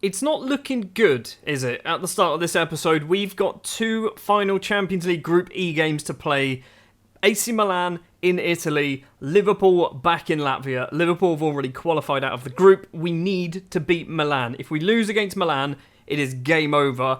It's not looking good, is it? At the start of this episode, we've got 2 final Champions League Group E games to play. AC Milan in Italy, Liverpool back in Latvia. Liverpool have already qualified out of the group. We need to beat Milan. If we lose against Milan, it is game over.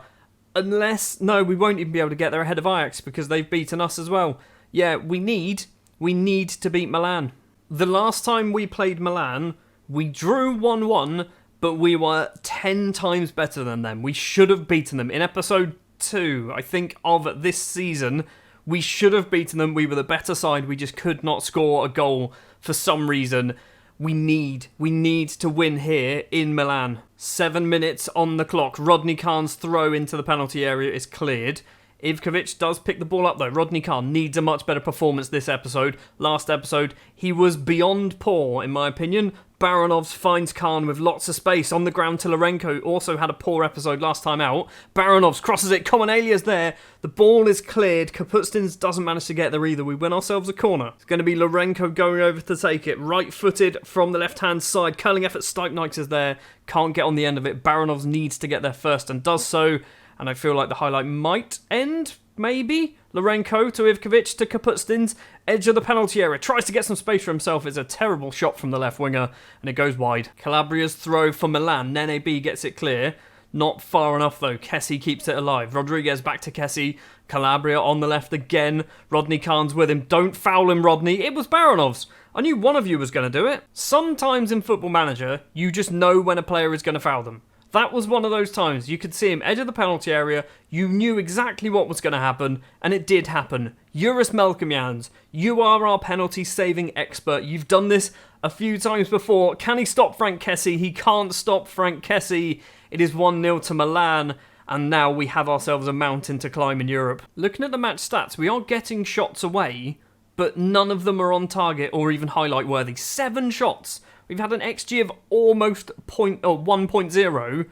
Unless, no, we won't even be able to get there ahead of Ajax because they've beaten us as well. Yeah, we need to beat Milan. The last time we played Milan, we drew 1-1, but we were 10 times better than them. We should have beaten them. In episode 2, I think, of this season, we should have beaten them. We were the better side. We just could not score a goal for some reason. We need to win here in Milan. 7 minutes on the clock. Rodney Khan's throw into the penalty area is cleared. Ivkovic does pick the ball up though. Rodney Khan needs a much better performance this episode. Last episode, he was beyond poor, in my opinion. Baranovs finds Khan with lots of space on the ground. Tilarenko also had a poor episode last time out. Baranovs crosses it. Komanelia's there. The ball is cleared. Kapustin's doesn't manage to get there either. We win ourselves a corner. It's going to be Lourenco going over to take it. Right-footed from the left-hand side. Curling effort. Stipnikes is there. Can't get on the end of it. Baranovs needs to get there first and does so. And I feel like the highlight might end, maybe. Lourenco to Ivkovic to Kapustin's edge of the penalty area. Tries to get some space for himself. It's a terrible shot from the left winger, and it goes wide. Calabria's throw for Milan. Nene B gets it clear. Not far enough, though. Kessie keeps it alive. Rodriguez back to Kessie. Calabria on the left again. Rodney Khan's with him. Don't foul him, Rodney. It was Baranovs. I knew one of you was going to do it. Sometimes in Football Manager, you just know when a player is going to foul them. That was one of those times. You could see him edge of the penalty area. You knew exactly what was going to happen, and it did happen. Juris Melkamians, you are our penalty-saving expert. You've done this a few times before. Can he stop Frank Kessie? He can't stop Frank Kessie. It is 1-0 to Milan, and now we have ourselves a mountain to climb in Europe. Looking at the match stats, we are getting shots away, but none of them are on target or even highlight-worthy. 7 shots. We've had an XG of almost 1.0,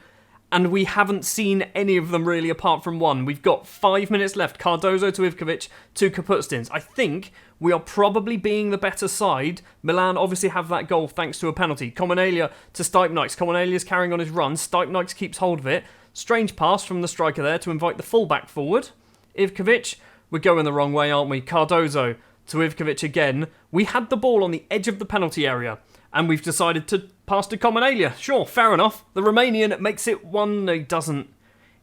and we haven't seen any of them really apart from one. We've got 5 minutes left. Cardozo to Ivkovic to Kapustins. I think we are probably being the better side. Milan obviously have that goal thanks to a penalty. Komanelia to Stipnikes. Komanelia's carrying on his run. Stipnikes keeps hold of it. Strange pass from the striker there to invite the fullback forward. Ivkovic, we're going the wrong way, aren't we? Cardozo to Ivkovic again. We had the ball on the edge of the penalty area, and we've decided to pass to Komanelia. Sure, fair enough. The Romanian makes it 1... No, he doesn't.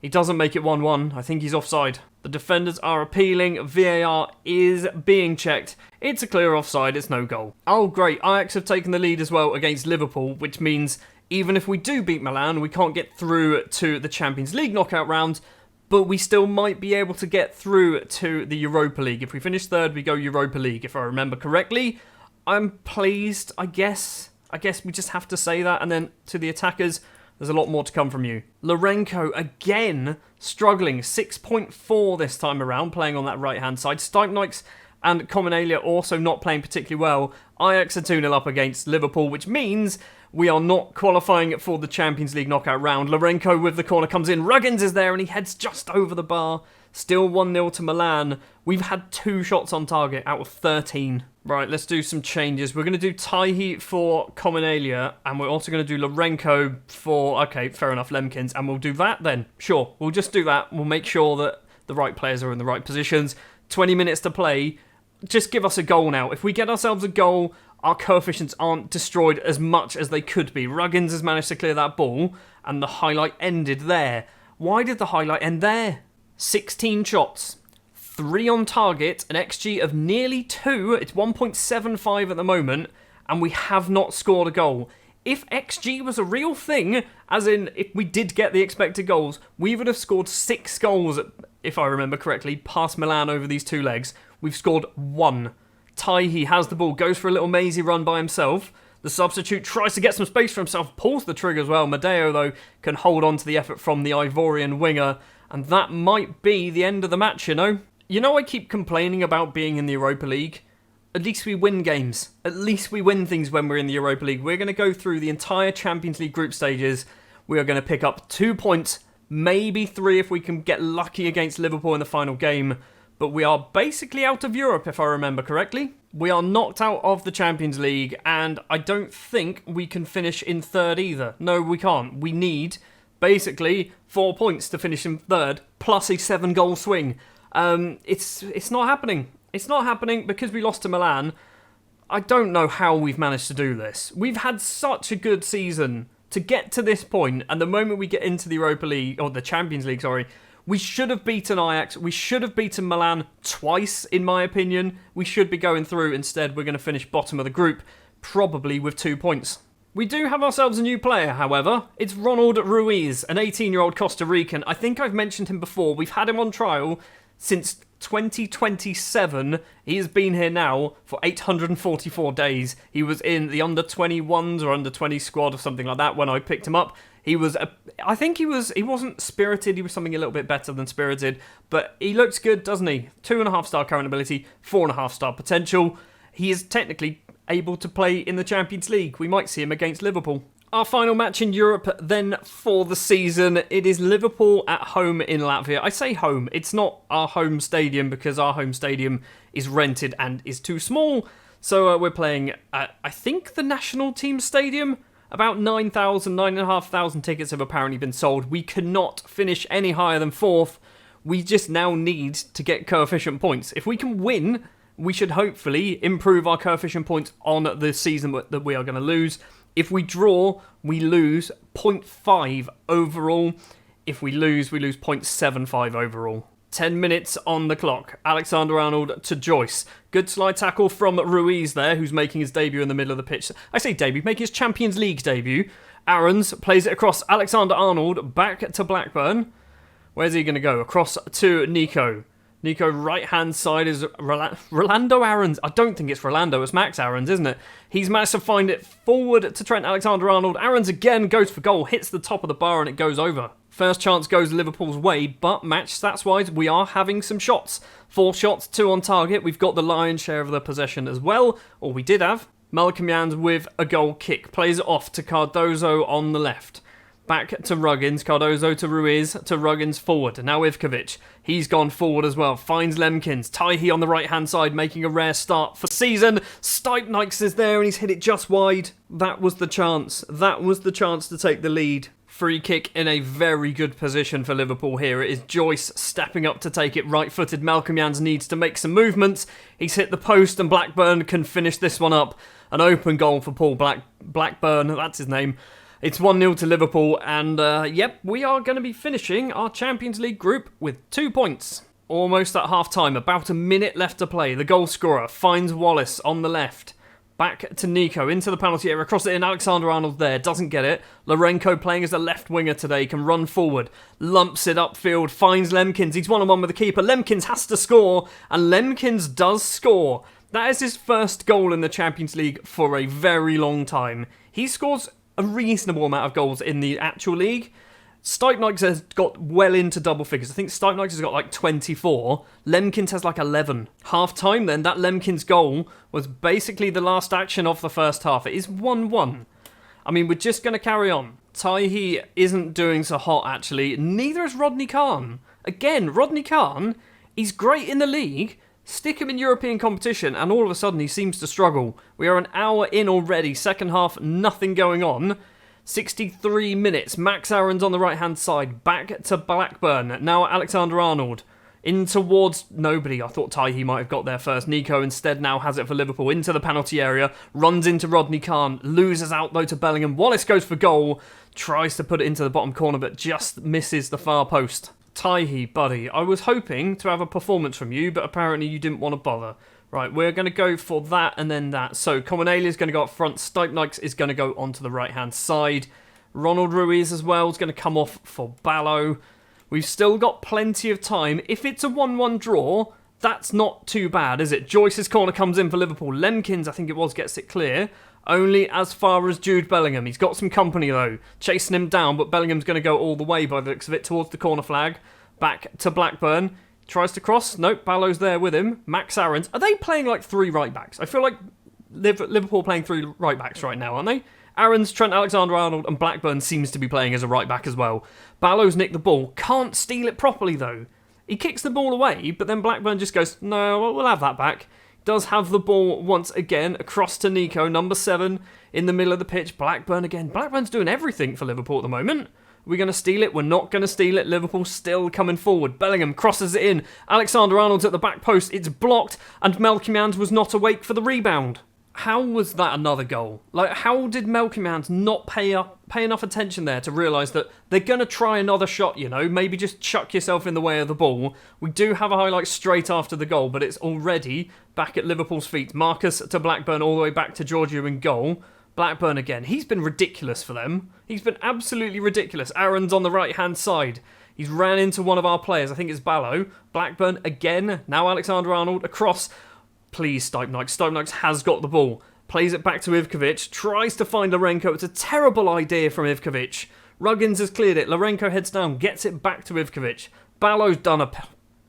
He doesn't make it 1-1. I think he's offside. The defenders are appealing. VAR is being checked. It's a clear offside. It's no goal. Oh, great. Ajax have taken the lead as well against Liverpool, which means even if we do beat Milan, we can't get through to the Champions League knockout round, but we still might be able to get through to the Europa League. If we finish third, we go Europa League, if I remember correctly. I'm pleased, I guess. I guess we just have to say that. And then to the attackers, there's a lot more to come from you. Lourenco, again, struggling. 6.4 this time around, playing on that right-hand side. Stipnikes and Komanelia also not playing particularly well. Ajax are 2-0 up against Liverpool, which means we are not qualifying for the Champions League knockout round. Lourenco with the corner comes in. Ruggins is there, and he heads just over the bar. Still 1-0 to Milan. We've had 2 shots on target out of 13. Right, let's do some changes. We're going to do Taihi for Komanelia, and we're also going to do Lourenco for, okay, fair enough, Lemkins, and we'll do that then. Sure, we'll just do that. We'll make sure that the right players are in the right positions. 20 minutes to play. Just give us a goal now. If we get ourselves a goal, our coefficients aren't destroyed as much as they could be. Ruggins has managed to clear that ball, and the highlight ended there. Why did the highlight end there? 16 shots. 3 on target, an XG of nearly 2. It's 1.75 at the moment, and we have not scored a goal. If XG was a real thing, as in if we did get the expected goals, we would have scored 6 goals, if I remember correctly, past Milan over these 2 legs. We've scored 1. Taihi has the ball, goes for a little mazy run by himself. The substitute tries to get some space for himself, pulls the trigger as well. Madeo, though, can hold on to the effort from the Ivorian winger, and that might be the end of the match, you know? You know, I keep complaining about being in the Europa League. At least we win games. At least we win things when we're in the Europa League. We're going to go through the entire Champions League group stages. We are going to pick up 2 points, maybe 3 if we can get lucky against Liverpool in the final game. But we are basically out of Europe, if I remember correctly. We are knocked out of the Champions League, and I don't think we can finish in third either. No, we can't. We need Basically, 4 points to finish in third, plus a 7-goal swing. It's not happening. It's not happening because we lost to Milan. I don't know how we've managed to do this. We've had such a good season to get to this point, and the moment we get into the Europa League, or the Champions League, sorry, we should have beaten Ajax. We should have beaten Milan twice, in my opinion. We should be going through. Instead, we're going to finish bottom of the group, probably with 2 points. We do have ourselves a new player, however. It's Ronald Ruiz, an 18-year-old Costa Rican. I think I've mentioned him before. We've had him on trial since 2027. He has been here now for 844 days. He was in the under-21s or under-20 squad or something like that when I picked him up. He wasn't spirited, he was something a little bit better than spirited, but he looks good, doesn't he? 2.5-star current ability, 4.5-star potential. He is technically able to play in the Champions League. We might see him against Liverpool. Our final match in Europe then for the season, it is Liverpool at home in Latvia. I say home, it's not our home stadium because our home stadium is rented and is too small. So we're playing at, I think, the national team stadium. About 9,500 tickets have apparently been sold. We cannot finish any higher than 4th. We just now need to get coefficient points. If we can win, we should hopefully improve our coefficient points on the season that we are going to lose. If we draw, we lose 0.5 overall. If we lose 0.75 overall. 10 minutes on the clock. Alexander-Arnold to Joyce. Good slide tackle from Ruiz there, who's making his debut in the middle of the pitch. I say debut, making his Champions League debut. Aarons plays it across Alexander-Arnold, back to Blackburn. Where's he going to go? Across to Nico. Nico, right-hand side is Rolando Aarons. I don't think it's Rolando, it's Max Aarons, isn't it? He's managed to find it forward to Trent Alexander-Arnold. Aarons again goes for goal, hits the top of the bar and it goes over. First chance goes Liverpool's way, but match stats-wise, we are having some shots. 4 shots, 2 on target. We've got the lion's share of the possession as well, or we did have. Malcolmian with a goal kick. Plays it off to Cardozo on the left. Back to Ruggins, Cardozo to Ruiz, to Ruggins forward. Now Ivkovic, he's gone forward as well. Finds Lemkins, Taihi on the right-hand side, making a rare start for season. Stipnikes is there and he's hit it just wide. That was the chance. That was the chance to take the lead. Free kick in a very good position for Liverpool here. It is Joyce stepping up to take it. Right-footed Malcolmian needs to make some movements. He's hit the post and Blackburn can finish this one up. An open goal for Paul Blackburn, that's his name. It's 1-0 to Liverpool, and yep, we are going to be finishing our Champions League group with 2 points. Almost at half-time, about a minute left to play. The goal scorer finds Wallace on the left. Back to Nico, into the penalty area, across it in, Alexander-Arnold there, doesn't get it. Lorenko playing as a left winger today, can run forward, lumps it upfield, finds Lemkins, he's 1-on-1 with the keeper. Lemkins has to score, and Lemkins does score. That is his first goal in the Champions League for a very long time. He scores a reasonable amount of goals in the actual league. Stipnikes has got well into double figures. I think Stipnikes has got like 24. Lemkins has like 11. Half-time then, that Lemkins goal was basically the last action of the first half. It is 1-1. I mean, we're just going to carry on. Taihi isn't doing so hot, actually. Neither is Rodney Khan. Again, Rodney Khan, he's great in the league. Stick him in European competition and all of a sudden he seems to struggle. We are an hour in already, second half, nothing going on. 63 minutes, Max Aarons on the right-hand side, back to Blackburn. Now Alexander-Arnold, in towards nobody. I thought Taihi might have got there first. Nico instead now has it for Liverpool, into the penalty area, runs into Rodney Khan, loses out though to Bellingham. Wallace goes for goal, tries to put it into the bottom corner but just misses the far post. Taihi, buddy, I was hoping to have a performance from you, but apparently you didn't want to bother. Right, we're going to go for that and then that. So, Comanelli is going to go up front. Stipnikes is going to go onto the right-hand side. Ronald Ruiz as well is going to come off for Ballo. We've still got plenty of time. If it's a 1-1 draw, that's not too bad, is it? Joyce's corner comes in for Liverpool. Lemkins, I think it was, gets it clear. Only as far as Jude Bellingham. He's got some company, though. Chasing him down, but Bellingham's going to go all the way by the looks of it towards the corner flag. Back to Blackburn. Tries to cross. Nope, Ballo's there with him. Max Aarons. Are they playing like 3 right-backs? I feel like Liverpool playing 3 right-backs right now, aren't they? Aarons, Trent Alexander-Arnold and Blackburn seems to be playing as a right-back as well. Ballo's nicked the ball. Can't steal it properly, though. He kicks the ball away, but then Blackburn just goes, no, we'll have that back. Does have the ball once again across to Nico, number 7, in the middle of the pitch. Blackburn again. Blackburn's doing everything for Liverpool at the moment. We're going to steal it. We're not going to steal it. Liverpool still coming forward. Bellingham crosses it in. Alexander-Arnold's at the back post. It's blocked, and Melkimans was not awake for the rebound. How was that another goal? Like, how did Melkimans not pay enough attention there to realise that they're going to try another shot, you know? Maybe just chuck yourself in the way of the ball. We do have a highlight straight after the goal, but it's already back at Liverpool's feet. Marcus to Blackburn, all the way back to Georgiou in goal. Blackburn again. He's been ridiculous for them. He's been absolutely ridiculous. Aaron's on the right-hand side. He's ran into one of our players. I think it's Ballo. Blackburn again. Now Alexander-Arnold across. Please, Stuypnikes. Stuypnikes has got the ball. Plays it back to Ivkovic. Tries to find Larenko. It's a terrible idea from Ivkovic. Ruggins has cleared it. Larenko heads down. Gets it back to Ivkovic. Ballo's done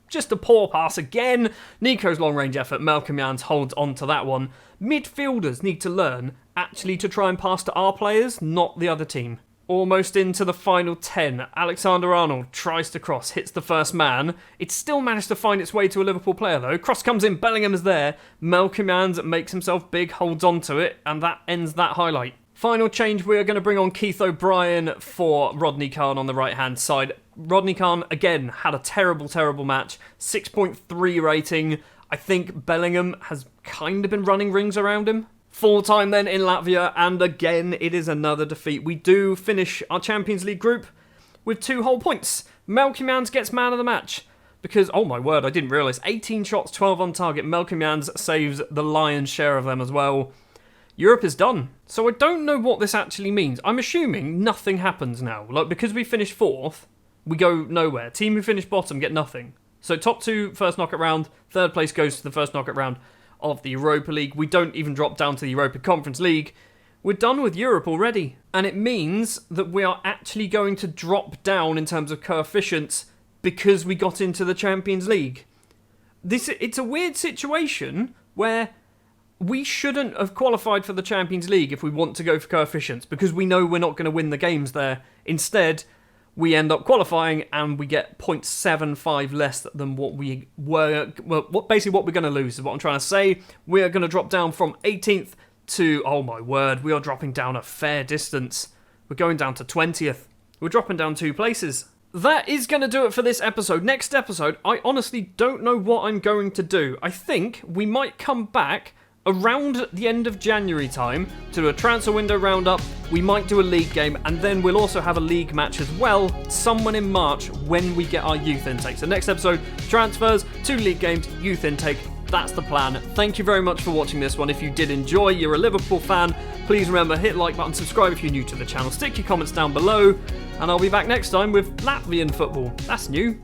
just a poor pass again. Nico's long-range effort. Melkimans holds on to that one. Midfielders need to learn actually to try and pass to our players, not the other team. Almost into the final 10. Alexander-Arnold tries to cross, hits the first man. It's still managed to find its way to a Liverpool player though. Cross comes in, Bellingham is there. Melkimans makes himself big, holds on to it, and that ends that highlight. Final change, we are going to bring on Keith O'Brien for Rodney Khan on the right-hand side. Rodney Khan, again, had a terrible, terrible match. 6.3 rating. I think Bellingham has kind of been running rings around him. Full time then in Latvia, and again, it is another defeat. We do finish our Champions League group with 2 whole points. Melkimans gets man of the match. Because, oh my word, I didn't realise. 18 shots, 12 on target. Melkimans saves the lion's share of them as well. Europe is done. So I don't know what this actually means. I'm assuming nothing happens now. Like, because we finished 4th, we go nowhere. Team who finish bottom get nothing. So top 2, first knockout round. 3rd place goes to the first knockout round of the Europa League. We don't even drop down to the Europa Conference League. We're done with Europe already. And it means that we are actually going to drop down in terms of coefficients because we got into the Champions League. It's a weird situation where we shouldn't have qualified for the Champions League if we want to go for coefficients because we know we're not going to win the games there. Instead, we end up qualifying and we get 0.75 less than what we were. Well, basically what we're going to lose is what I'm trying to say. We are going to drop down from 18th to, oh my word, we are dropping down a fair distance. We're going down to 20th. We're dropping down 2 places. That is going to do it for this episode. Next episode, I honestly don't know what I'm going to do. I think we might come back around the end of January time to do a transfer window roundup. We might do a league game, and then we'll also have a league match as well, someone in March when we get our youth intake. So next episode, transfers, 2 league games, youth intake. That's the plan. Thank you very much for watching this one. If you did enjoy, you're a Liverpool fan, please remember, hit like button, subscribe if you're new to the channel, stick your comments down below, and I'll be back next time with Latvian football. That's new.